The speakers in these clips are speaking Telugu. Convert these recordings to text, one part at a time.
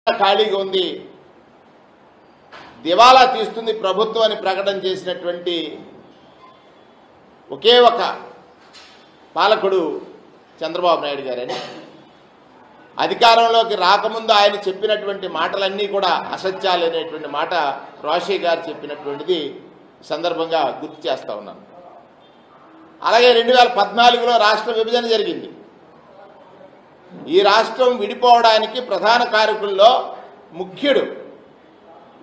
ఖాళీగా ఉంది, దివాలా తీస్తుంది ప్రభుత్వం అని ప్రకటన చేసినటువంటి ఒకే ఒక పాలకుడు చంద్రబాబు నాయుడు గారని, అధికారంలోకి రాకముందు ఆయన చెప్పినటువంటి మాటలన్నీ కూడా అసత్యాలు అనేటువంటి మాట రోషయ్య గారు చెప్పినటువంటిది సందర్భంగా గుర్తు చేస్తూ ఉన్నాను. అలాగే 2014లో రాష్ట్ర విభజన జరిగింది. ఈ రాష్ట్రం విడిపోవడానికి ప్రధాన కారకుల్లో ముఖ్యుడు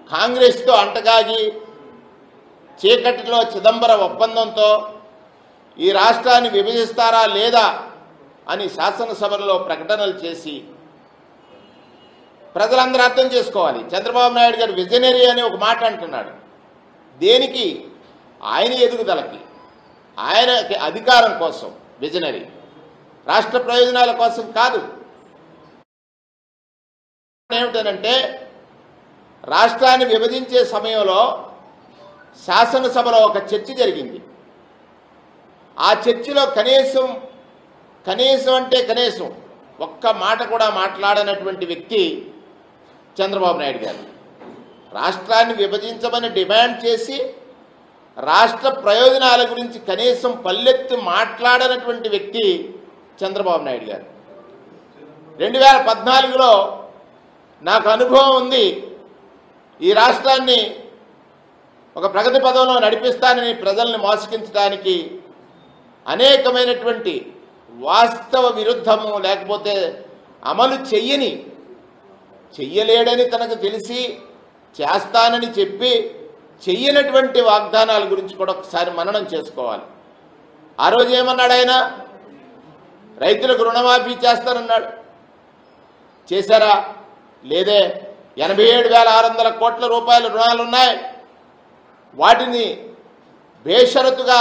కాంగ్రెస్తో అంటగాగి చీకటిలో చిదంబరం ఒప్పందంతో ఈ రాష్ట్రాన్ని విభజిస్తారా లేదా అని శాసనసభలో ప్రకటనలు చేసి ప్రజలందరూ అర్థం చేసుకోవాలి. చంద్రబాబు నాయుడు గారు విజనరీ అని ఒక మాట అంటున్నాడు. దేనికి? ఆయన ఎదుగుదలకి, ఆయన అధికారం కోసం విజనరీ, రాష్ట్ర ప్రయోజనాల కోసం కాదు. ఏమిటనంటే రాష్ట్రాన్ని విభజించే సమయంలో శాసనసభలో ఒక చర్చ జరిగింది. ఆ చర్చలో కనీసం అంటే కనీసం ఒక్క మాట కూడా మాట్లాడనటువంటి వ్యక్తి చంద్రబాబు నాయుడు గారు. రాష్ట్రాన్ని విభజించమని డిమాండ్ చేసి రాష్ట్ర ప్రయోజనాల గురించి కనీసం పల్లెత్తి మాట్లాడనటువంటి వ్యక్తి చంద్రబాబు నాయుడు గారు. 2014లో నాకు అనుభవం ఉంది. ఈ రాష్ట్రాన్ని ఒక ప్రగతి పదంలో నడిపిస్తానని ప్రజల్ని మోసగించడానికి అనేకమైనటువంటి వాస్తవ విరుద్ధము, లేకపోతే అమలు చెయ్యలేడని తనకు తెలిసి చేస్తానని చెప్పి చెయ్యనటువంటి వాగ్దానాల గురించి కూడా ఒకసారి మననం చేసుకోవాలి. ఆ రోజు ఏమన్నాడు ఆయన? రైతులకు రుణమాఫీ చేస్తానన్నాడు. చేశారా? లేదే. 87,600 కోట్ల రూపాయల రుణాలు ఉన్నాయి. వాటిని బేషరతుగా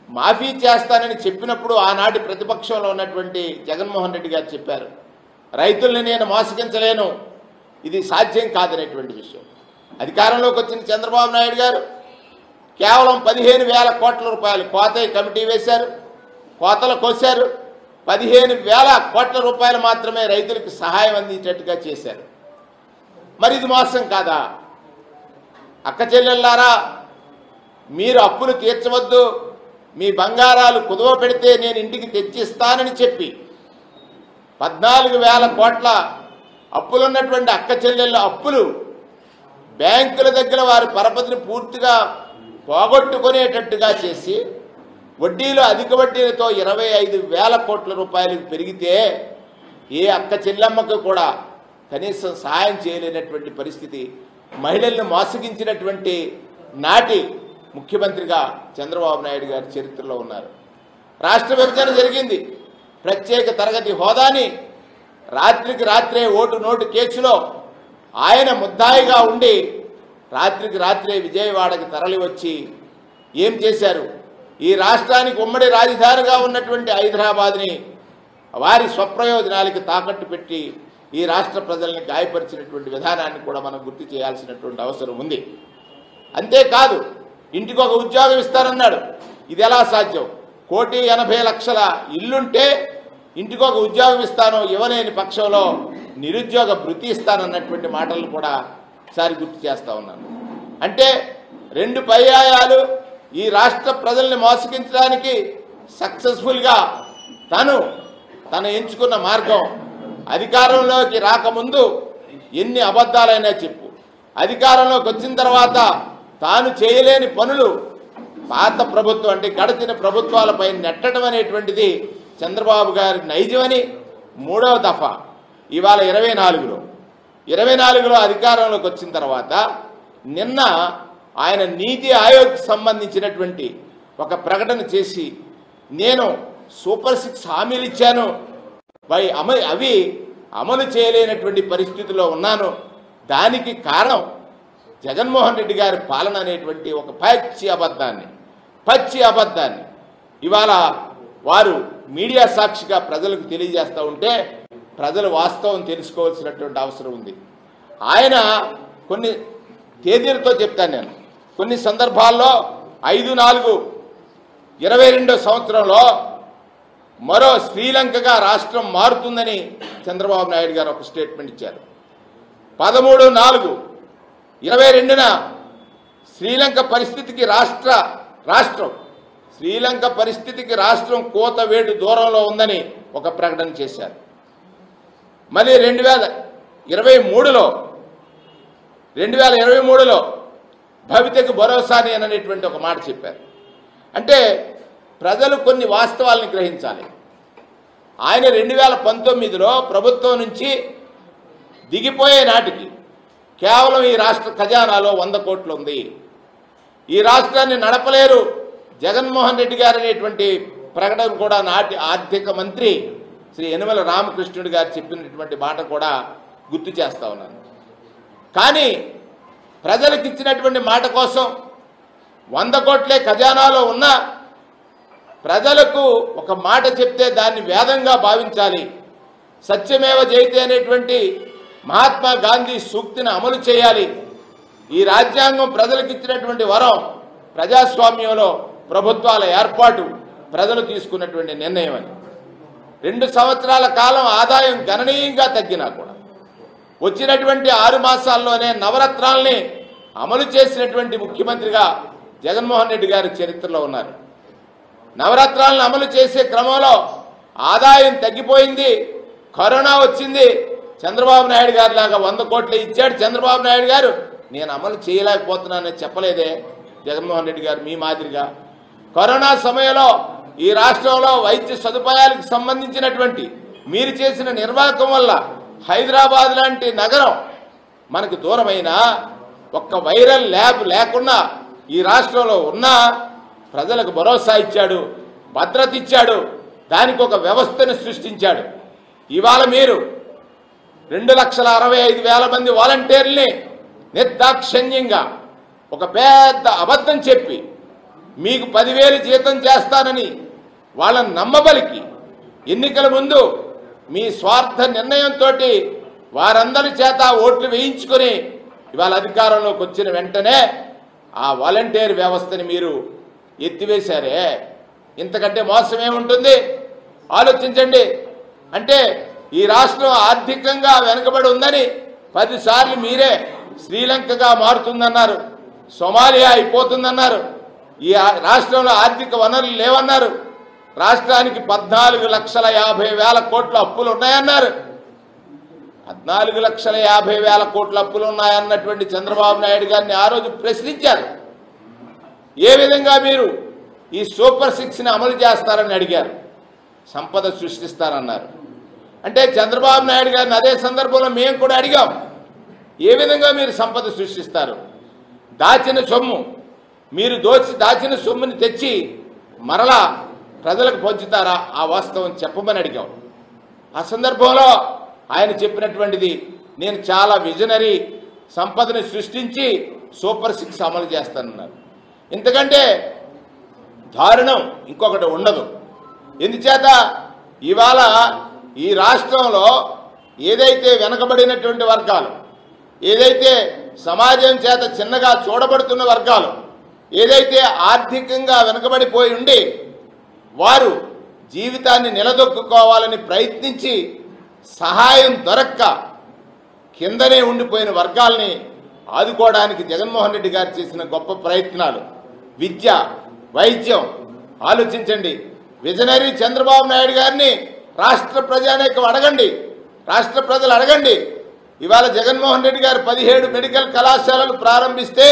మాఫీ చేస్తానని చెప్పినప్పుడు ఆనాటి ప్రతిపక్షంలో ఉన్నటువంటి జగన్మోహన్ రెడ్డి గారు చెప్పారు, రైతుల్ని నేను మోసగించలేను, ఇది సాధ్యం కాదనేటువంటి విషయం. అధికారంలోకి వచ్చిన చంద్రబాబు నాయుడు గారు కేవలం 15,000 కోట్ల రూపాయలు కోత కమిటీ వేశారు, కోతలు కోశారు. 15,000 కోట్ల రూపాయలు మాత్రమే రైతులకు సహాయం అందించేట్టుగా చేశారు. మరి ఇది మోసం కాదా? అక్క చెల్లెళ్ళారా, మీరు అప్పులు తీర్చవద్దు, మీ బంగారాలు కుదువ పెడితే నేను ఇంటికి తెచ్చిస్తానని చెప్పి 14,000 కోట్ల అప్పులున్నటువంటి అక్క చెల్లెళ్ళ అప్పులు బ్యాంకుల దగ్గర వారి పరపతిని పూర్తిగా పోగొట్టుకునేటట్టుగా చేసి వడ్డీలు అధిక వడ్డీలతో 25,000 కోట్ల రూపాయలకు పెరిగితే ఏ అక్క చెల్లెమ్మకు కూడా కనీసం సహాయం చేయలేనటువంటి పరిస్థితి, మహిళలను మోసగించినటువంటి నాటి ముఖ్యమంత్రిగా చంద్రబాబు నాయుడు గారి చరిత్రలో ఉన్నారు. రాష్ట్ర విభజన జరిగింది. ప్రత్యేక తరగతి హోదాని రాత్రికి రాత్రే ఓటు నోటు కేసులో ఆయన ముద్దాయిగా ఉండి రాత్రికి రాత్రే విజయవాడకి తరలి వచ్చి ఏం చేశారు? ఈ రాష్ట్రానికి ఉమ్మడి రాజధానిగా ఉన్నటువంటి హైదరాబాద్ని వారి స్వప్రయోజనాలకి తాకట్టు పెట్టి ఈ రాష్ట్ర ప్రజల్ని గాయపరిచినటువంటి విధానాన్ని కూడా మనం గుర్తు చేయాల్సినటువంటి అవసరం ఉంది. అంతేకాదు, ఇంటికి ఒక ఉద్యోగం ఇస్తారన్నాడు. ఇది ఎలా సాధ్యం? 1,80,00,000 ఇల్లుంటే ఇంటికి ఒక ఉద్యోగం ఇస్తాను, ఇవ్వలేని పక్షంలో నిరుద్యోగ భృతి ఇస్తానన్నటువంటి మాటలను కూడా ఒకసారి గుర్తు చేస్తూ ఉన్నాను. అంటే 2 పర్యాయాలు ఈ రాష్ట్ర ప్రజల్ని మోసగించడానికి సక్సెస్ఫుల్గా తను ఎంచుకున్న మార్గం. అధికారంలోకి రాకముందు ఎన్ని అబద్ధాలైనా చెప్పు, అధికారంలోకి వచ్చిన తర్వాత తాను చేయలేని పనులు పాత ప్రభుత్వం అంటే గడిచిన ప్రభుత్వాలపై నెట్టడం అనేటువంటిది చంద్రబాబు గారి నైజమని 3వ దఫా ఇవాళ 24లో అధికారంలోకి వచ్చిన తర్వాత నిన్న ఆయన నీతి ఆయోగ్ సంబంధించినటువంటి ఒక ప్రకటన చేసి నేను సూపర్ 6 హామీలు ఇచ్చాను, అవి అమలు చేయలేనటువంటి పరిస్థితిలో ఉన్నాను, దానికి కారణం జగన్మోహన్ రెడ్డి గారి పాలన అనేటువంటి ఒక పచ్చి అబద్ధాన్ని ఇవాళ వారు మీడియా సాక్షిగా ప్రజలకు తెలియజేస్తూ ఉంటే ప్రజలు వాస్తవం తెలుసుకోవాల్సినటువంటి అవసరం ఉంది. ఆయన కొన్ని తేదీలతో చెప్తాను నేను. కొన్ని సందర్భాల్లో 5/4/22 సంవత్సరంలో మరో శ్రీలంకగా రాష్ట్రం మారుతుందని చంద్రబాబు నాయుడు గారు ఒక స్టేట్మెంట్ ఇచ్చారు. 13/4/22న శ్రీలంక పరిస్థితికి రాష్ట్రం కోతవేటు దూరంలో ఉందని ఒక ప్రకటన చేశారు. మళ్ళీ 2023లో భవితకు భరోసాని అనేటువంటి ఒక మాట చెప్పారు. అంటే ప్రజలు కొన్ని వాస్తవాలను గ్రహించాలి. ఆయన 2019లో ప్రభుత్వం నుంచి దిగిపోయే నాటికి కేవలం ఈ రాష్ట్ర ఖజానాలో 100 కోట్లు ఉంది. ఈ రాష్ట్రాన్ని నడపలేరు జగన్మోహన్ రెడ్డి గారు అనేటువంటి ప్రకటన కూడా నాటి ఆర్థిక మంత్రి శ్రీ యనమల రామకృష్ణుడు గారు చెప్పినటువంటి మాట కూడా గుర్తు చేస్తా ఉన్నాను. కానీ ప్రజలకు ఇచ్చినటువంటి మాట కోసం 100 కోట్లే ఖజానాలో ఉన్న ప్రజలకు ఒక మాట చెప్తే దాన్ని వేదంగా భావించాలి. సత్యమేవ జయతే అనేటువంటి మహాత్మా గాంధీ సూక్తిని అమలు చేయాలి. ఈ రాజ్యాంగం ప్రజలకు ఇచ్చినటువంటి వరం. ప్రజాస్వామ్యంలో ప్రభుత్వాల ఏర్పాటు ప్రజలు తీసుకున్నటువంటి నిర్ణయం అని. 2 సంవత్సరాల కాలం ఆదాయం గణనీయంగా తగ్గినా కూడా వచ్చినటువంటి 6 మాసాల్లోనే నవరత్నాల్ని అమలు చేసినటువంటి ముఖ్యమంత్రిగా జగన్మోహన్ రెడ్డి గారి చరిత్రలో ఉన్నారు. నవరత్నాలను అమలు చేసే క్రమంలో ఆదాయం తగ్గిపోయింది. కరోనా వచ్చింది. చంద్రబాబు నాయుడు గారి లాగా 100 కోట్లు ఇచ్చాడు చంద్రబాబు నాయుడు గారు. నేను అమలు చేయలేకపోతున్నానని చెప్పలేదే జగన్మోహన్ రెడ్డి గారు. మీ మాదిరిగా కరోనా సమయంలో ఈ రాష్ట్రంలో వైద్య సదుపాయాలకు సంబంధించినటువంటి మీరు చేసిన నిర్వాహకం వల్ల హైదరాబాద్ లాంటి నగరం మనకు దూరమైన ఒక్క వైరల్ ల్యాబ్ లేకుండా ఈ రాష్ట్రంలో ఉన్న ప్రజలకు భరోసా ఇచ్చాడు, భద్రత ఇచ్చాడు, దానికి ఒక వ్యవస్థను సృష్టించాడు. ఇవాళ మీరు 2,65,000 మంది వాలంటీర్లని నిర్దాక్షిణ్యంగా ఒక పెద్ద అబద్ధం చెప్పి మీకు 10,000 జీతం చేస్తానని వాళ్ళని నమ్మబలికి ఎన్నికల ముందు మీ స్వార్థ నిర్ణయంతో వారందరి చేత ఓట్లు వేయించుకొని ఇవాళ అధికారంలోకి వచ్చిన వెంటనే ఆ వాలంటీర్ వ్యవస్థని మీరు ఎత్తివేశారే. ఇంతకంటే మోసం ఏముంటుంది ఆలోచించండి. అంటే ఈ రాష్ట్రం ఆర్థికంగా వెనుకబడి ఉందని 10 సార్లు మీరే శ్రీలంకగా మారుతుందన్నారు, సోమాలియా అయిపోతుందన్నారు, ఈ రాష్ట్రంలో ఆర్థిక వనరులు లేవన్నారు, రాష్ట్రానికి 14,50,000 కోట్ల అప్పులు ఉన్నాయన్నారు. 14,50,000 కోట్ల అప్పులు ఉన్నాయన్నటువంటి చంద్రబాబు నాయుడు గారిని ఆ రోజు ప్రశ్నించారు. ఏ విధంగా మీరు ఈ సూపర్ 6ని అమలు చేస్తారని అడిగారు. సంపద సృష్టిస్తారన్నారు. అంటే చంద్రబాబు నాయుడు గారిని అదే సందర్భంలో మేము కూడా అడిగాం, ఏ విధంగా మీరు సంపద సృష్టిస్తారు? దాచిన సొమ్ము మీరు దాచిన సొమ్ముని తెచ్చి మరలా ప్రజలకు పంచుతారా? ఆ వాస్తవం చెప్పమని అడిగాం. ఆ సందర్భంలో ఆయన చెప్పినటువంటిది, నేను చాలా విజనరీ, సంపదను సృష్టించి సూపర్ 6 అమలు చేస్తానన్నారు. ఇంతకంటే దారుణం ఇంకొకటి ఉండదు. ఎందుచేత ఇవాళ ఈ రాష్ట్రంలో ఏదైతే వెనకబడినటువంటి వర్గాలు, ఏదైతే సమాజం చేత చిన్నగా చూడబడుతున్న వర్గాలు, ఏదైతే ఆర్థికంగా వెనకబడిపోయి ఉండి వారు జీవితాన్ని నిలదొక్కుకోవాలని ప్రయత్నించి సహాయం దొరక్క కిందనే ఉండిపోయిన వర్గాల్ని ఆదుకోవడానికి జగన్మోహన్ రెడ్డి గారు చేసిన గొప్ప ప్రయత్నాలు. విద్య, వైద్యం ఆలోచించండి. విజనరీ చంద్రబాబు నాయుడు గారిని రాష్ట్ర ప్రజానేకం అడగండి, రాష్ట్ర ప్రజలు అడగండి. ఇవాళ జగన్మోహన్ రెడ్డి గారు 17 మెడికల్ కళాశాలలు ప్రారంభిస్తే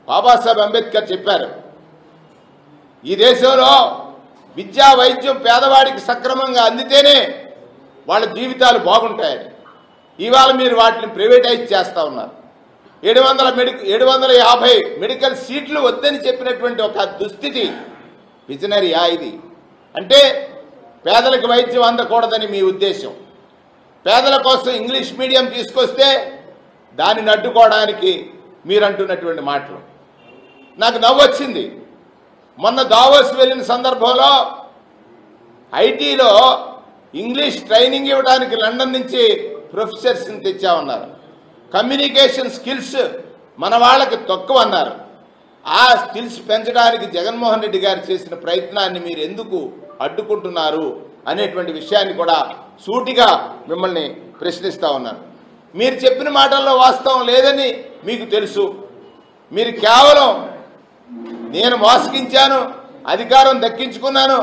బాబాసాహెబ్ అంబేద్కర్ చెప్పారు, ఈ దేశంలో విద్యా వైద్యం పేదవాడికి సక్రమంగా అందితేనే వాళ్ళ జీవితాలు బాగుంటాయని. ఇవాళ మీరు వాటిని ప్రైవేటైజ్ చేస్తూ ఉన్నారు. 750 మెడికల్ సీట్లు వద్దని చెప్పినటువంటి ఒక దుస్థితి విజనరీయా ఇది? అంటే పేదలకు వైద్యం అందకూడదని మీ ఉద్దేశం. పేదల కోసం ఇంగ్లీష్ మీడియం తీసుకొస్తే దానిని అడ్డుకోవడానికి మీరు అంటున్నటువంటి మాటలు నాకు నవ్వొచ్చింది. మొన్న దావోస్ వెళ్ళిన సందర్భంలో ఐటీలో ఇంగ్లీష్ ట్రైనింగ్ ఇవ్వడానికి లండన్ నుంచి ప్రొఫెసర్స్ని తెచ్చామన్నారు. కమ్యూనికేషన్ స్కిల్స్ మన వాళ్ళకి తక్కువ అన్నారు. ఆ స్కిల్స్ పెంచడానికి జగన్మోహన్ రెడ్డి గారు చేసిన ప్రయత్నాన్ని మీరు ఎందుకు అడ్డుకుంటున్నారు అనేటువంటి విషయాన్ని కూడా సూటిగా మిమ్మల్ని ప్రశ్నిస్తూ ఉన్నాను. మీరు చెప్పిన మాటల్లో వాస్తవం లేదని మీకు తెలుసు. మీరు కేవలం నేను మోసగించాను, అధికారం దక్కించుకున్నాను,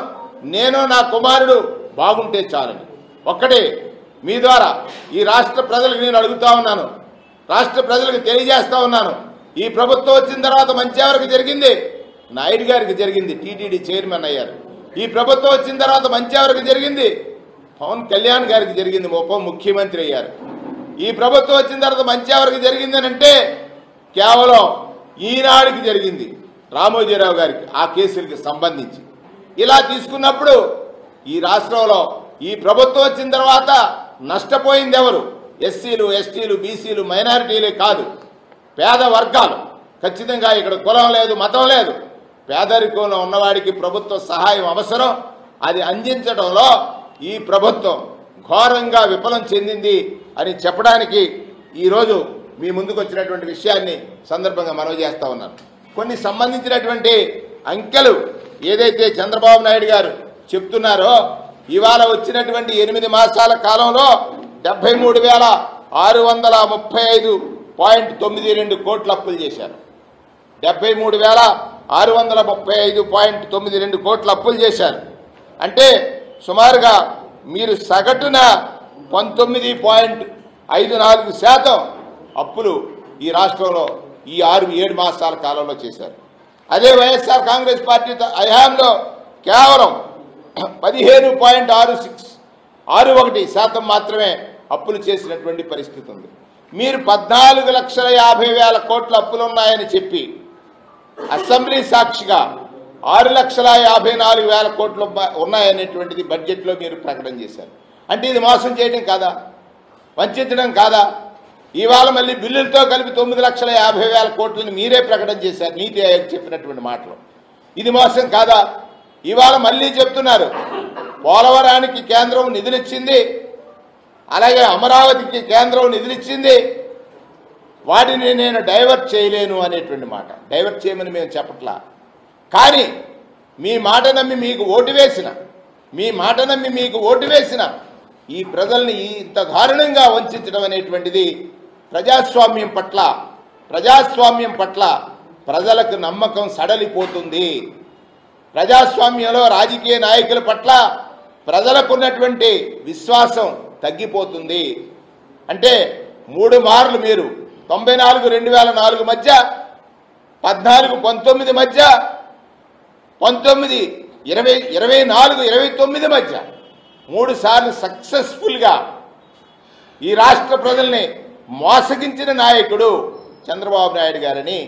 నేను నా కుమారుడు బాగుంటే చాలని ఒక్కటే మీ ద్వారా ఈ రాష్ట్ర ప్రజలకు నేను అడుగుతా ఉన్నాను, రాష్ట్ర ప్రజలకు తెలియజేస్తా ఉన్నాను. ఈ ప్రభుత్వం వచ్చిన తర్వాత మంచి ఎవరికి జరిగింది? నాయుడు గారికి జరిగింది, టీటీడీ చైర్మన్ అయ్యారు. ఈ ప్రభుత్వం వచ్చిన తర్వాత మంచి ఎవరికి జరిగింది? పవన్ కళ్యాణ్ గారికి జరిగింది, ఉప ముఖ్యమంత్రి అయ్యారు. ఈ ప్రభుత్వం వచ్చిన తర్వాత మంచి ఎవరికి జరిగింది అని అంటే కేవలం ఈనాడుకి జరిగింది, రామోజీరావు గారికి ఆ కేసులకి సంబంధించి. ఇలా తీసుకున్నప్పుడు ఈ రాష్ట్రంలో ఈ ప్రభుత్వం వచ్చిన తర్వాత నష్టపోయింది ఎవరు? ఎస్సీలు, ఎస్టీలు, బీసీలు, మైనారిటీలే కాదు, పేద వర్గాలు. ఖచ్చితంగా ఇక్కడ కులం లేదు, మతం లేదు. పేదరికంలో ఉన్నవాడికి ప్రభుత్వ సహాయం అవసరం. అది అందించడంలో ఈ ప్రభుత్వం ఘోరంగా విఫలం చెందింది అని చెప్పడానికి ఈరోజు మీ ముందుకు వచ్చినటువంటి విషయాన్ని సందర్భంగా మనవి చేస్తా ఉన్నాను. కొన్ని సంబంధించినటువంటి అంకెలు ఏదైతే చంద్రబాబు నాయుడు గారు చెప్తున్నారో, ఇవాళ వచ్చినటువంటి 8 మాసాల కాలంలో 73,635.92 కోట్ల అప్పులు చేశారు. 73,635.92 కోట్ల అప్పులు చేశారు. అంటే సుమారుగా మీరు సగటున 19.54% అప్పులు ఈ రాష్ట్రంలో ఈ 6-7 మాసాల కాలంలో చేశారు. అదే వైఎస్ఆర్ కాంగ్రెస్ పార్టీ హయాంలో కేవలం 15.61% మాత్రమే అప్పులు చేసినటువంటి పరిస్థితి ఉంది. మీరు 14,50,000 కోట్ల అప్పులు ఉన్నాయని చెప్పి అసెంబ్లీ సాక్షిగా 6,54,000 కోట్లు ఉన్నాయనేటువంటిది బడ్జెట్లో మీరు ప్రకటన చేశారు. అంటే ఇది మోసం చేయడం కాదా? వంచడం కాదా? ఇవాళ మళ్ళీ బిల్లులతో కలిపి 9,50,000 కోట్లని మీరే ప్రకటన చేశారు, నీతి ఆయోగ్ చెప్పినటువంటి మాటలు. ఇది మోసం కాదా? ఇవాళ మళ్ళీ చెప్తున్నారు పోలవరానికి కేంద్రం నిధులిచ్చింది, అలాగే అమరావతికి కేంద్రం నిధులిచ్చింది, వాటిని నేను డైవర్ట్ చేయలేను అనేటువంటి మాట. డైవర్ట్ చేయమని మేము చెప్పట్లా, కానీ మీ మాట నమ్మి మీకు ఓటు వేసిన ఈ ప్రజల్ని ఇంత దారుణంగా వంచడం అనేటువంటిది ప్రజాస్వామ్యం పట్ల ప్రజలకు నమ్మకం సడలిపోతుంది. ప్రజాస్వామ్యంలో రాజకీయ నాయకుల పట్ల ప్రజలకున్నటువంటి విశ్వాసం తగ్గిపోతుంది. అంటే 3 మార్లు మీరు 94-2004 మధ్య, 14-19 మధ్య, 19-24-29 మధ్య 3 సార్లు సక్సెస్ఫుల్గా ఈ రాష్ట్ర ప్రజల్ని మోసగించిన నాయకుడు చంద్రబాబు నాయుడు గారని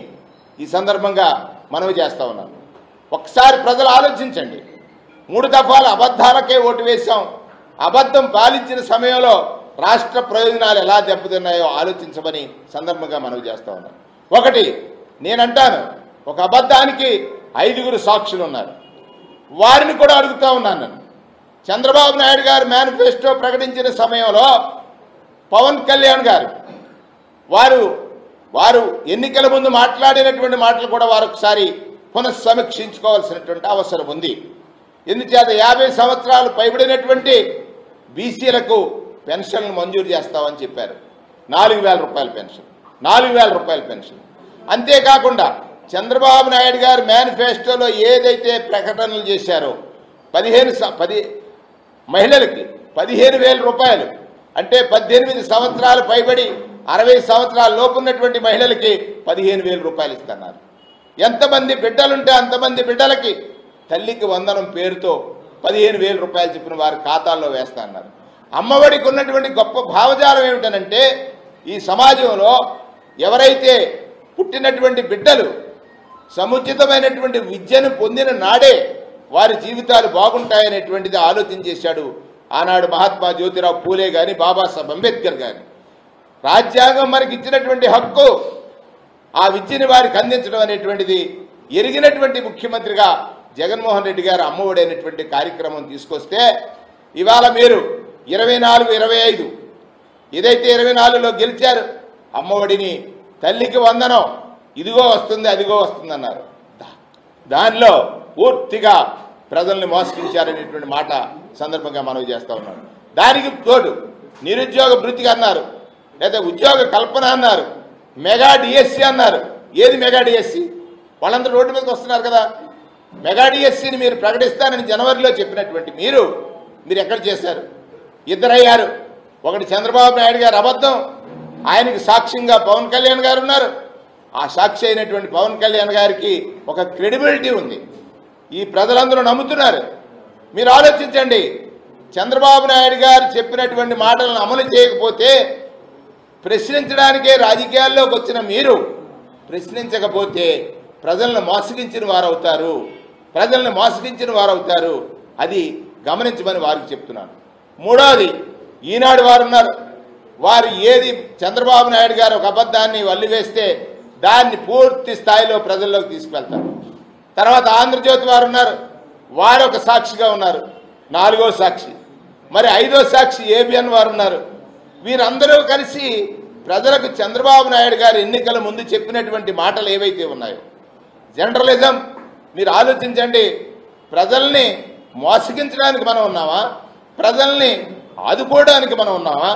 ఈ సందర్భంగా మనవి చేస్తా ఉన్నాను. ఒకసారి ప్రజలు ఆలోచించండి. 3 దఫాలు అబద్ధాలకే ఓటు వేశాం. అబద్ధం పాలించిన సమయంలో రాష్ట్ర ప్రయోజనాలు ఎలా దెబ్బతిన్నాయో ఆలోచించమని సందర్భంగా మనవి చేస్తా ఉన్నాను. ఒకటి నేనంటాను, ఒక అబద్ధానికి 5గురు సాక్షులు ఉన్నారు. వారిని కూడా అడుగుతా ఉన్నాను నేను. చంద్రబాబు నాయుడు గారు మేనిఫెస్టో ప్రకటించిన సమయంలో పవన్ కళ్యాణ్ గారు వారు ఎన్నికల ముందు మాట్లాడినటువంటి మాటలు కూడా వారు ఒకసారి పునఃసమీక్షించుకోవాల్సినటువంటి అవసరం ఉంది. ఎందుచేత 50 సంవత్సరాలు పైబడినటువంటి బీసీలకు పెన్షన్లు మంజూరు చేస్తామని చెప్పారు. 4,000 రూపాయల పెన్షన్, 4,000 రూపాయల పెన్షన్. అంతేకాకుండా చంద్రబాబు నాయుడు గారు మేనిఫెస్టోలో ఏదైతే ప్రకటనలు చేశారో 10 మహిళలకి 15,000 రూపాయలు, అంటే 18 సంవత్సరాలు పైబడి 60 సంవత్సరాల లోపు ఉన్నటువంటి మహిళలకి 15,000 రూపాయలు ఇస్తున్నారు. ఎంతమంది బిడ్డలుంటే అంతమంది బిడ్డలకి తల్లికి వందనం పేరుతో 15,000 రూపాయలు చెప్పిన వారి ఖాతాల్లో వేస్తా అన్నారు. అమ్మఒడికి ఉన్నటువంటి గొప్ప భావజాలం ఏమిటనంటే, ఈ సమాజంలో ఎవరైతే పుట్టినటువంటి బిడ్డలు సముచితమైనటువంటి విద్యను పొందిన నాడే వారి జీవితాలు బాగుంటాయనేటువంటిది ఆలోచన చేశాడు ఆనాడు మహాత్మా జ్యోతిరావు పూలే కానీ, బాబాసాహెబ్ అంబేద్కర్ కానీ. రాజ్యాంగం మనకి ఇచ్చినటువంటి హక్కు ఆ విద్యని వారికి అందించడం అనేటువంటిది ఎరిగినటువంటి ముఖ్యమంత్రిగా జగన్మోహన్ రెడ్డి గారు అమ్మఒడి అనేటువంటి కార్యక్రమం తీసుకొస్తే, ఇవాళ మీరు 24-25 ఏదైతే 24లో గెలిచారు, అమ్మఒడిని తల్లికి వందనం ఇదిగో వస్తుంది అదిగో వస్తుంది అన్నారు. దానిలో పూర్తిగా ప్రజల్ని మోసగించారనేటువంటి మాట సందర్భంగా మనవి చేస్తూ ఉన్నాను. దానికి తోడు నిరుద్యోగ భృతిగా అన్నారు. లేదా ఉద్యోగ కల్పన అన్నారు, మెగా డిఎస్సి అన్నారు. ఏది మెగా డిఎస్సి? వాళ్ళందరూ రోడ్డు మీదకి వస్తున్నారు కదా. మెగా డిఎస్సిని మీరు ప్రకటిస్తానని జనవరిలో చెప్పినటువంటి మీరు ఎక్కడ చేశారు? ఇద్దరయ్యారు. ఒకటి చంద్రబాబు నాయుడు గారు అబద్ధం, ఆయనకి సాక్ష్యంగా పవన్ కళ్యాణ్ గారు ఉన్నారు. ఆ సాక్షి అయినటువంటి పవన్ కళ్యాణ్ గారికి ఒక క్రెడిబిలిటీ ఉంది, ఈ ప్రజలందరూ నమ్ముతున్నారు. మీరు ఆలోచించండి, చంద్రబాబు నాయుడు గారు చెప్పినటువంటి మాటలను అమలు చేయకపోతే ప్రశ్నించడానికే రాజకీయాల్లోకి వచ్చిన మీరు ప్రశ్నించకపోతే ప్రజలను మోసగించిన వారవుతారు. అది గమనించమని వారికి చెప్తున్నాను. మూడోది, ఈనాడు వారు ఉన్నారు. వారు ఏది చంద్రబాబు నాయుడు గారు ఒక అబద్ధాన్ని వల్లివేస్తే దాన్ని పూర్తి స్థాయిలో ప్రజల్లోకి తీసుకువెళ్తారు. తర్వాత ఆంధ్రజ్యోతి వారు ఉన్నారు, వారు ఒక సాక్షిగా ఉన్నారు, 4వ సాక్షి. మరి 5వ సాక్షి ఏబిఎన్ వారు ఉన్నారు. వీరందరూ కలిసి ప్రజలకు చంద్రబాబు నాయుడు గారు ఎన్నికల ముందు చెప్పినటువంటి మాటలు ఏవైతే ఉన్నాయో, జర్నలిజం, మీరు ఆలోచించండి. ప్రజల్ని మోసగించడానికి మనం ఉన్నామా? ప్రజల్ని ఆదుకోవడానికి మనం ఉన్నామా?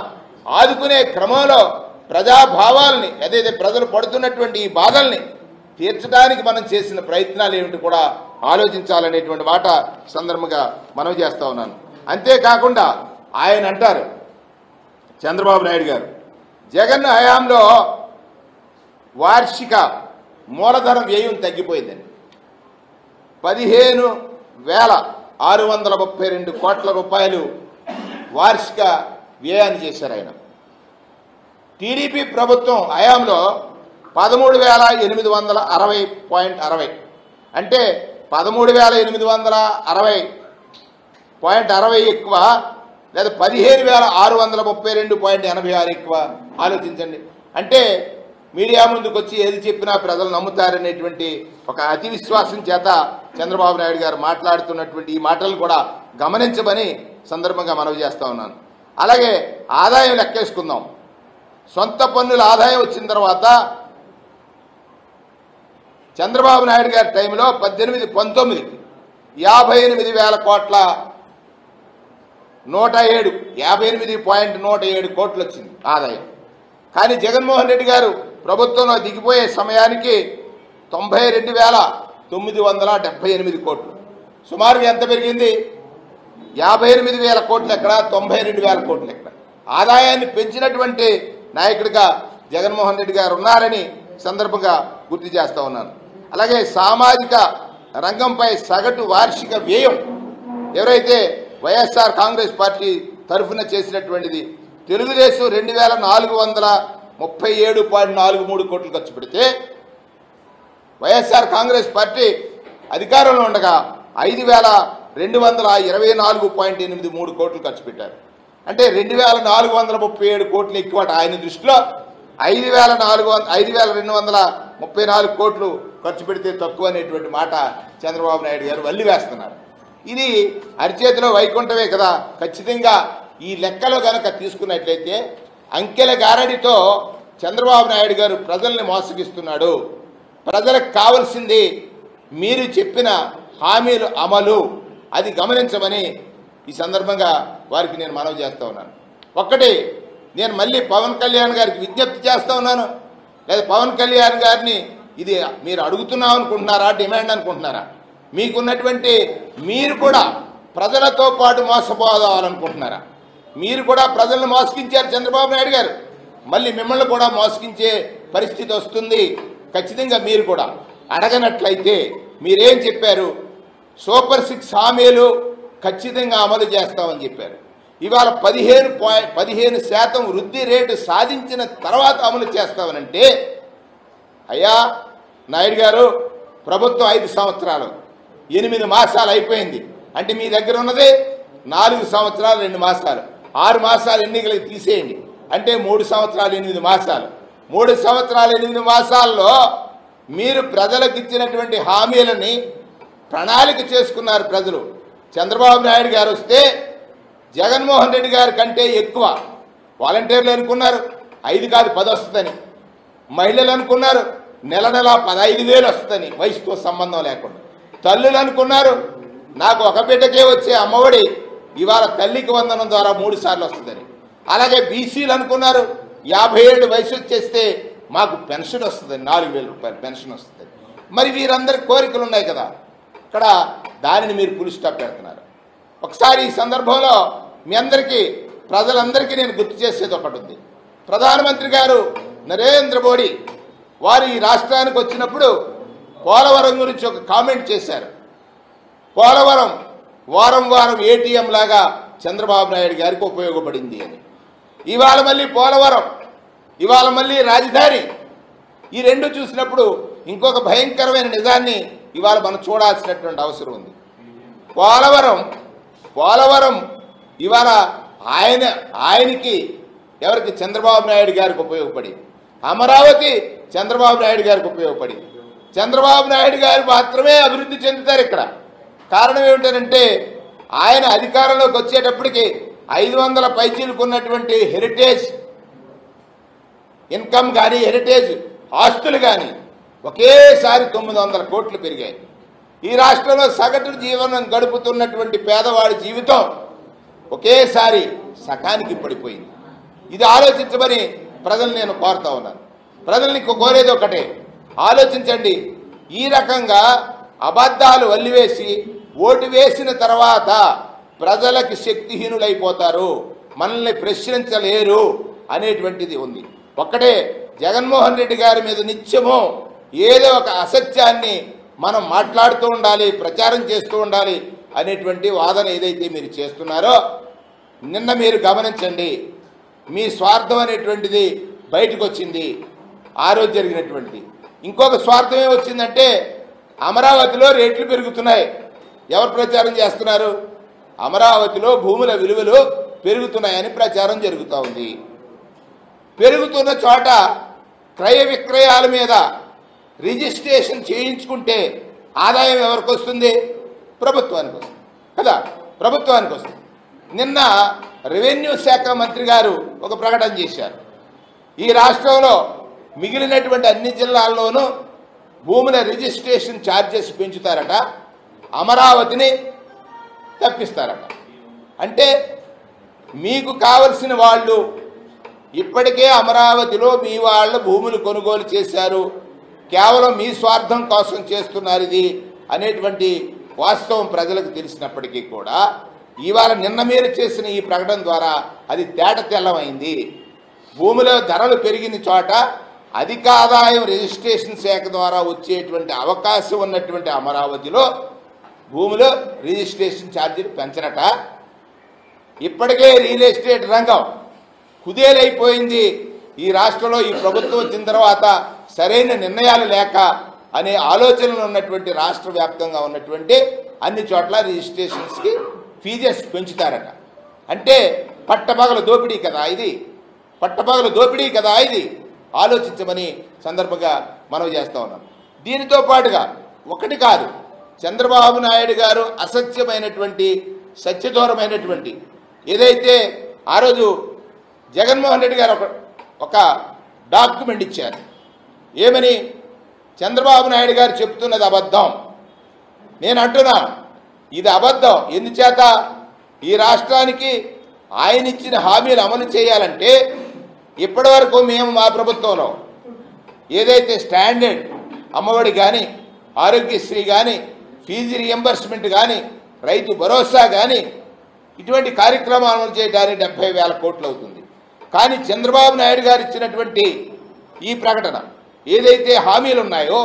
ఆదుకునే క్రమంలో ప్రజాభావాల్ని, ఏదైతే ప్రజలు పడుతున్నటువంటి ఈ బాధల్ని తీర్చడానికి మనం చేసిన ప్రయత్నాలు ఏమిటి కూడా ఆలోచించాలనేటువంటి మాట సందర్భంగా మనవి చేస్తూ ఉన్నాను. అంతేకాకుండా ఆయన అంటారు, చంద్రబాబు నాయుడు గారు, జగన్ హయాంలో వార్షిక మూలధన వ్యయం తగ్గిపోయిందని 15,632 కోట్ల రూపాయలు వార్షిక వ్యయాన్ని చేశారు ఆయన. టీడీపీ ప్రభుత్వం హయాంలో 13,860.60 అంటే 13,860.60 ఎక్కువ, లేదా 15,632.86 ఎక్కువ? ఆలోచించండి. అంటే మీడియా ముందుకు వచ్చి ఏది చెప్పినా ప్రజలు నమ్ముతారనేటువంటి ఒక అతి విశ్వాసం చేత చంద్రబాబు నాయుడు గారు మాట్లాడుతున్నటువంటి ఈ మాటలు కూడా గమనించమని సందర్భంగా మనవి చేస్తూ ఉన్నాను. అలాగే ఆదాయం లెక్కేసుకుందాం. సొంత పన్నుల ఆదాయం వచ్చిన తర్వాత చంద్రబాబు నాయుడు గారి టైంలో 18-19కి 58,000 కోట్ల 58.107 కోట్లు వచ్చింది ఆదాయం. కానీ జగన్మోహన్ రెడ్డి గారు ప్రభుత్వంలో దిగిపోయే సమయానికి 92,978 కోట్లు. సుమారుగా ఎంత పెరిగింది? 58,000 కోట్లు ఎక్కడ, 92,000 కోట్లు ఎక్కడ? ఆదాయాన్ని పెంచినటువంటి నాయకుడిగా జగన్మోహన్ రెడ్డి గారు ఉన్నారని సందర్భంగా గుర్తు చేస్తూ ఉన్నాను. అలాగే సామాజిక రంగంపై సగటు వార్షిక వ్యయం ఎవరైతే వైఎస్ఆర్ కాంగ్రెస్ పార్టీ తరఫున చేసినటువంటిది, తెలుగుదేశం 2,437.43 కోట్లు ఖర్చు పెడితే వైఎస్ఆర్ కాంగ్రెస్ పార్టీ అధికారంలో ఉండగా 5,224.83 కోట్లు ఖర్చు పెట్టారు. అంటే 2,437 కోట్లు ఎక్కువ ఆయన దృష్టిలో, 5,234 కోట్లు ఖర్చు పెడితే తక్కువ అనేటువంటి మాట చంద్రబాబు నాయుడు గారు వల్లి వేస్తున్నారు. ఇది అరిచేతిలో వైకుంఠమే కదా. ఖచ్చితంగా ఈ లెక్కలో కనుక తీసుకున్నట్లయితే అంకెల గారడితో చంద్రబాబు నాయుడు గారు ప్రజల్ని మోసగిస్తున్నాడు. ప్రజలకు కావాల్సింది మీరు చెప్పిన హామీలు అమలు, అది గమనించమని ఈ సందర్భంగా వారికి నేను మనవి చేస్తూ ఉన్నాను. ఒక్కటి, నేను మళ్ళీ పవన్ కళ్యాణ్ గారికి విజ్ఞప్తి చేస్తూ ఉన్నాను. లేదా పవన్ కళ్యాణ్ గారిని ఇది మీరు అడుగుతున్నాం అనుకుంటున్నారా, డిమాండ్ అనుకుంటున్నారా? మీకున్నటువంటి, మీరు కూడా ప్రజలతో పాటు మోసపోవాలనుకుంటున్నారా? మీరు కూడా ప్రజలను మోసగించారు చంద్రబాబు నాయుడు గారు, మళ్ళీ మిమ్మల్ని కూడా మోసగించే పరిస్థితి వస్తుంది. ఖచ్చితంగా మీరు కూడా అడగనట్లయితే మీరేం చెప్పారు? సూపర్ 6 హామీలు ఖచ్చితంగా అమలు చేస్తామని చెప్పారు. ఇవాళ 15% వృద్ధి రేటు సాధించిన తర్వాత అమలు చేస్తామనంటే, అయ్యా నాయుడు గారు, ప్రభుత్వం 5 సంవత్సరాలు 8 మాసాలు అయిపోయింది. అంటే మీ దగ్గర ఉన్నది 4 సంవత్సరాలు 2 మాసాలు, 6 మాసాలు ఎన్నికలకు తీసేయండి. అంటే 3 సంవత్సరాలు 8 మాసాలు. 3 సంవత్సరాలు 8 మాసాల్లో మీరు ప్రజలకు ఇచ్చినటువంటి హామీలని ప్రణాళిక చేసుకున్నారు ప్రజలు. చంద్రబాబు నాయుడు గారు వస్తే జగన్మోహన్ రెడ్డి గారి కంటే ఎక్కువ వాలంటీర్లు అనుకున్నారు 5 కాదు 10 వస్తుందని. మహిళలు అనుకున్నారు నెల 15,000 వస్తుందని, వయసుతో సంబంధం లేకుండా. తల్లులు అనుకున్నారు నాకు ఒక బిడ్డకే వచ్చే అమ్మఒడి ఇవాళ తల్లికి వందనం ద్వారా 3 సార్లు వస్తుందని. అలాగే బీసీలు అనుకున్నారు 50 ఏళ్ళు వయసు వచ్చేస్తే మాకు పెన్షన్ వస్తుంది, 4000 రూపాయలు పెన్షన్ వస్తుంది. మరి వీరందరి కోరికలు ఉన్నాయి కదా, ఇక్కడ దానిని మీరు ఫుల్ స్టాప్ పెడుతున్నారు. ఒకసారి ఈ సందర్భంలో మీ అందరికీ ప్రజలందరికీ నేను గుర్తు చేసేది ఒకటి ఉంది. ప్రధానమంత్రి గారు నరేంద్ర మోడీ వారు ఈ రాష్ట్రానికి వచ్చినప్పుడు పోలవరం గురించి ఒక కామెంట్ చేశారు. పోలవరం వారం వారం ఏటీఎం లాగా చంద్రబాబు నాయుడు గారికి ఉపయోగపడింది అని. ఇవాళ మళ్ళీ పోలవరం, ఇవాళ మళ్ళీ రాజధాని, ఈ రెండు చూసినప్పుడు ఇంకొక భయంకరమైన నిజాన్ని ఇవాళ మనం చూడాల్సినటువంటి అవసరం ఉంది. పోలవరం ఇవాళ ఆయనకి ఎవరికి చంద్రబాబు నాయుడు గారికి ఉపయోగపడి, అమరావతి చంద్రబాబు నాయుడు గారికి ఉపయోగపడి, చంద్రబాబు నాయుడు గారు మాత్రమే అభివృద్ధి చెందుతారు ఇక్కడ. కారణం ఏమిటంటే ఆయన అధికారంలోకి వచ్చేటప్పటికి 500 పైచీలకు ఉన్నటువంటి హెరిటేజ్ ఇన్కమ్ కానీ హెరిటేజ్ ఆస్తులు కానీ ఒకేసారి 900 కోట్లు పెరిగాయి. ఈ రాష్ట్రంలో సగటు జీవనం గడుపుతున్నటువంటి పేదవాడి జీవితం ఒకేసారి సకానికి పడిపోయింది. ఇది ఆలోచించమని ప్రజలు నేను కోరుతా ఉన్నాను. ప్రజల్ని కోరేది ఒకటే, ఆలోచించండి. ఈ రకంగా అబద్ధాలు వల్లివేసి ఓటు వేసిన తర్వాత ప్రజలకి శక్తిహీనులైపోతారు, మనల్ని ప్రశ్నించలేరు అనేటువంటిది ఉంది. ఒక్కటే, జగన్మోహన్ రెడ్డి గారి మీద నిత్యము ఏదో ఒక అసత్యాన్ని మనం మాట్లాడుతూ ఉండాలి, ప్రచారం చేస్తూ ఉండాలి అనేటువంటి వాదన ఏదైతే మీరు చేస్తున్నారో, నిన్న మీరు గమనించండి, మీ స్వార్థం అనేటువంటిది బయటకు వచ్చింది. ఆ రోజు జరిగినటువంటిది ఇంకొక స్వార్థం ఏమొచ్చిందంటే అమరావతిలో రేట్లు పెరుగుతున్నాయి. ఎవరు ప్రచారం చేస్తున్నారు? అమరావతిలో భూముల విలువలు పెరుగుతున్నాయని ప్రచారం జరుగుతూ ఉంది. పెరుగుతున్న చోట క్రయ విక్రయాల మీద రిజిస్ట్రేషన్ చేయించుకుంటే ఆదాయం ఎవరికి వస్తుంది? ప్రభుత్వానికి వస్తుంది కదా, ప్రభుత్వానికి వస్తుంది. నిన్న రెవెన్యూ శాఖ మంత్రి గారు ఒక ప్రకటన చేశారు. ఈ రాష్ట్రంలో మిగిలినటువంటి అన్ని జిల్లాల్లోనూ భూముల రిజిస్ట్రేషన్ ఛార్జెస్ పెంచుతారట, అమరావతిని తప్పిస్తారట. అంటే మీకు కావలసిన వాళ్ళు ఇప్పటికే అమరావతిలో మీ వాళ్ళు భూములు కొనుగోలు చేశారు, కేవలం మీ స్వార్థం కోసం చేస్తున్నారు ఇది అనేటువంటి వాస్తవం ప్రజలకు తెలిసినప్పటికీ కూడా ఇవాళ నిన్న మీరు చేసిన ఈ ప్రకటన ద్వారా అది తేట తెల్లమైంది. భూముల ధరలు పెరిగిన చోట అధిక ఆదాయం రిజిస్ట్రేషన్ శాఖ ద్వారా వచ్చేటువంటి అవకాశం ఉన్నటువంటి అమరావతిలో భూములు రిజిస్ట్రేషన్ ఛార్జీలు పెంచరట. ఇప్పటికే రియల్ ఎస్టేట్ రంగం కుదేలైపోయింది. ఈ రాష్ట్రంలో ఈ ప్రభుత్వం వచ్చిన తర్వాత సరైన నిర్ణయాలు లేక అనే ఆలోచనలు ఉన్నటువంటి రాష్ట్ర వ్యాప్తంగా ఉన్నటువంటి అన్ని చోట్ల రిజిస్ట్రేషన్స్కి ఫీజెస్ పెంచుతారట. అంటే పట్టపగల దోపిడీ కదా ఇది, పట్టపగల దోపిడీ కదా ఇది. ఆలోచించమని సందర్భంగా మనవి చేస్తూ ఉన్నాం. దీనితో పాటుగా ఒకటి కాదు, చంద్రబాబు నాయుడు గారు అసత్యమైనటువంటి సత్యదూరమైనటువంటి ఏదైతే ఆ రోజు జగన్మోహన్ రెడ్డి గారు ఒక డాక్యుమెంట్ ఇచ్చారు. ఏమని? చంద్రబాబు నాయుడు గారు చెప్తున్నది అబద్ధం. నేను అంటున్నా ఇది అబద్ధం. ఎందుచేత? ఈ రాష్ట్రానికి ఆయన ఇచ్చిన హామీలు అమలు చేయాలంటే ఇప్పటి వరకు మేము మా ప్రభుత్వంలో ఏదైతే స్టాండర్డ్ అమ్మఒడి కానీ, ఆరోగ్యశ్రీ కానీ, ఫీజు రియంబర్స్మెంట్ కానీ, రైతు భరోసా కానీ ఇటువంటి కార్యక్రమాలు అమలు చేయడానికి 70,000 కోట్లు అవుతుంది. కానీ చంద్రబాబు నాయుడు గారు ఇచ్చినటువంటి ఈ ప్రకటన ఏదైతే హామీలు ఉన్నాయో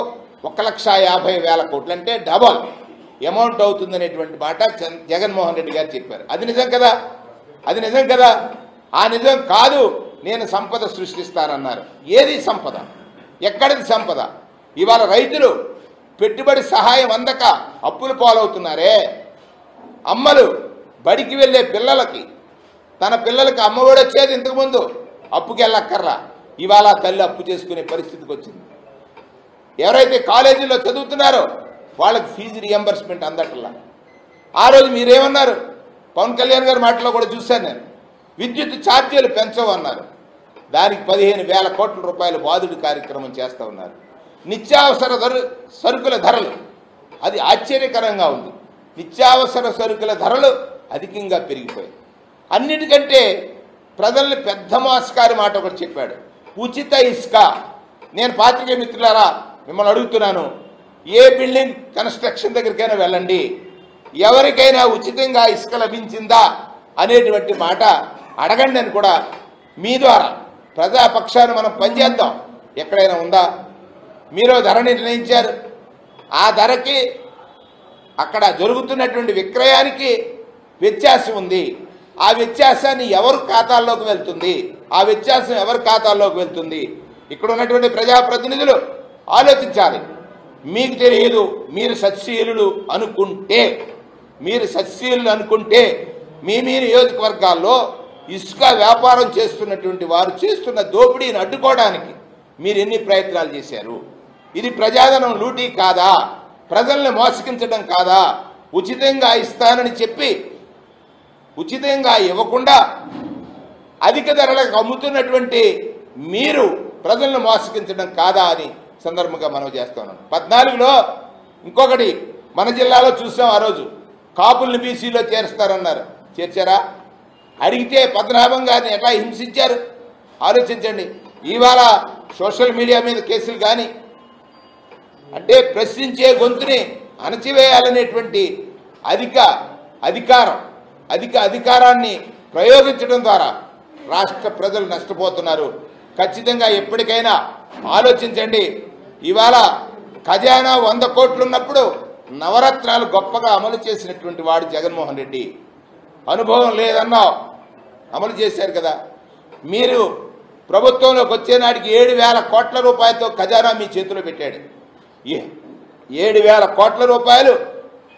1,50,000 కోట్లు అంటే డబల్ అమౌంట్ అవుతుందనేటువంటి మాట జగన్మోహన్ రెడ్డి గారు చెప్పారు. అది నిజం కదా? అది నిజం కదా? ఆ నిజం కాదు, నేను సంపద సృష్టిస్తానన్నారు. ఏది సంపద? ఎక్కడిది సంపద? ఇవాళ రైతులు పెట్టుబడి సహాయం అందక అప్పులు పాలవుతున్నారే. అమ్మలు బడికి వెళ్ళే పిల్లలకి తన పిల్లలకి అమ్మఒడి వచ్చేది ఇంతకుముందు, అప్పుకి వెళ్ళక్కర్లా. ఇవాళ తల్లి అప్పు చేసుకునే పరిస్థితికి వచ్చింది. ఎవరైతే కాలేజీలో చదువుతున్నారో వాళ్ళకి ఫీజు రియంబర్స్మెంట్ అందట్లా. ఆ రోజు మీరేమన్నారు? పవన్ కళ్యాణ్ గారి మాటలో కూడా చూశాను నేను, విద్యుత్ ఛార్జీలు పెంచవన్నారు. దానికి 15,000 కోట్ల రూపాయలు బాదుడు కార్యక్రమం చేస్తూ ఉన్నారు. నిత్యావసర సరుకుల ధరలు, అది ఆశ్చర్యకరంగా ఉంది. నిత్యావసర సరుకుల ధరలు అధికంగా పెరిగిపోయాయి. అన్నిటికంటే ప్రజల్ని పెద్ద మోసకారి మాట ఒకటి చెప్పాడు, ఉచిత ఇసుక. నేను పాత్రికేయ మిత్రులారా మిమ్మల్ని అడుగుతున్నాను, ఏ బిల్డింగ్ కన్స్ట్రక్షన్ దగ్గరికైనా వెళ్ళండి, ఎవరికైనా ఉచితంగా ఇసుక లభించిందా అనేటువంటి మాట అడగండి అని కూడా మీ ద్వారా ప్రజాపక్షాన్ని మనం పనిచేద్దాం. ఎక్కడైనా ఉందా? మీరు ధర నిర్ణయించారు, ఆ ధరకి అక్కడ జరుగుతున్నటువంటి విక్రయానికి వ్యత్యాసం ఉంది. ఆ వ్యత్యాసాన్ని ఎవరి ఖాతాల్లోకి వెళ్తుంది? ఆ వ్యత్యాసం ఎవరి ఖాతాల్లోకి వెళ్తుంది? ఇక్కడ ఉన్నటువంటి ప్రజాప్రతినిధులు ఆలోచించాలి. మీకు తెలియదు, మీరు సత్శీలులు అనుకుంటే మీ నియోజకవర్గాల్లో ఇసుక వ్యాపారం చేస్తున్నటువంటి వారు చేస్తున్న దోపిడీని అడ్డుకోవడానికి మీరు ఎన్ని ప్రయత్నాలు చేశారు? ఇది ప్రజాధనం లూటీ కాదా? ప్రజల్ని మోసగించడం కాదా? ఉచితంగా ఇస్తానని చెప్పి ఉచితంగా ఇవ్వకుండా అధిక ధరలకు అమ్ముతున్నటువంటి మీరు ప్రజలను మోసగించడం కాదా అని సందర్భంగా మనం చేస్తున్నాం. 14లో ఇంకొకటి మన జిల్లాలో చూసాం. ఆ రోజు కాపుల్ని బీసీలో చేరుస్తారన్నారు, చేర్చారా? అడిగితే పద్మనాభం గారిని ఎట్లా హింసించారు ఆలోచించండి. ఇవాళ సోషల్ మీడియా మీద కేసులు కానీ, అంటే ప్రశ్నించే గొంతుని అణచివేయాలనేటువంటి అధికారాన్ని ప్రయోగించడం ద్వారా రాష్ట్ర ప్రజలు నష్టపోతున్నారు. ఖచ్చితంగా ఎప్పటికైనా ఆలోచించండి. ఇవాళ ఖజానా 100 కోట్లు ఉన్నప్పుడు నవరత్నాలు గొప్పగా అమలు చేసినటువంటి వాడు జగన్మోహన్ రెడ్డి. అనుభవం లేదన్నావు, అమలు చేశారు కదా. మీరు ప్రభుత్వంలోకి వచ్చే నాటికి 7,000 కోట్ల రూపాయలతో ఖజానా మీ చేతిలో పెట్టాడు. 7,000 కోట్ల రూపాయలు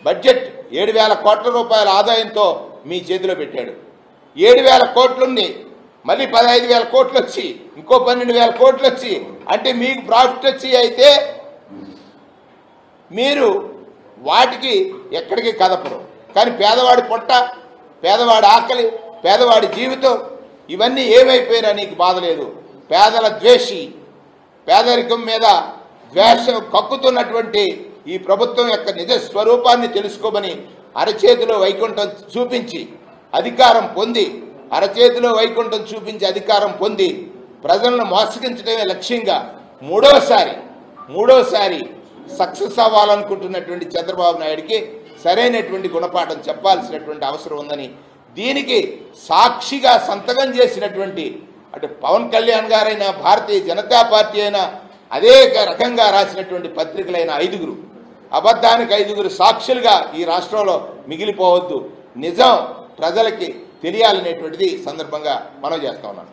బడ్జెట్, 7,000 కోట్ల రూపాయల ఆదాయంతో మీ చేతిలో పెట్టాడు. 7,000 కోట్లుండి మళ్ళీ 15,000 కోట్లు వచ్చి ఇంకో 12,000 కోట్లు వచ్చి, అంటే మీకు ప్రాఫిట్ వచ్చి అయితే మీరు వాటికి ఎక్కడికి కదపరు. కానీ పేదవాడి పొట్ట, పేదవాడి ఆకలి, పేదవాడి జీవితం ఇవన్నీ ఏమైపోయినా నీకు బాధ లేదు. పేదల ద్వేషి, పేదరికం మీద ద్వేషం కక్కుతున్నటువంటి ఈ ప్రభుత్వం యొక్క నిజ స్వరూపాన్ని తెలుసుకోమని అరచేతిలో వైకుంఠం చూపించి అధికారం పొంది ప్రజలను మోసగించడమే లక్ష్యంగా మూడోసారి సక్సెస్ అవ్వాలనుకుంటున్నటువంటి చంద్రబాబు నాయుడికి సరైనటువంటి గుణపాఠం చెప్పాల్సినటువంటి అవసరం ఉందని, దీనికి సాక్షిగా సంతకం చేసినటువంటి అటు పవన్ కళ్యాణ్ గారైనా, భారతీయ జనతా పార్టీ అయినా, అదే రకంగా రాసినటువంటి పత్రికలైన 5 అబద్ధానికి 5 సాక్షులుగా ఈ రాష్ట్రంలో మిగిలిపోవద్దు. నిజం ప్రజలకి తెలియాలనేటువంటిది సందర్భంగా మనం చేస్తా ఉన్నాం.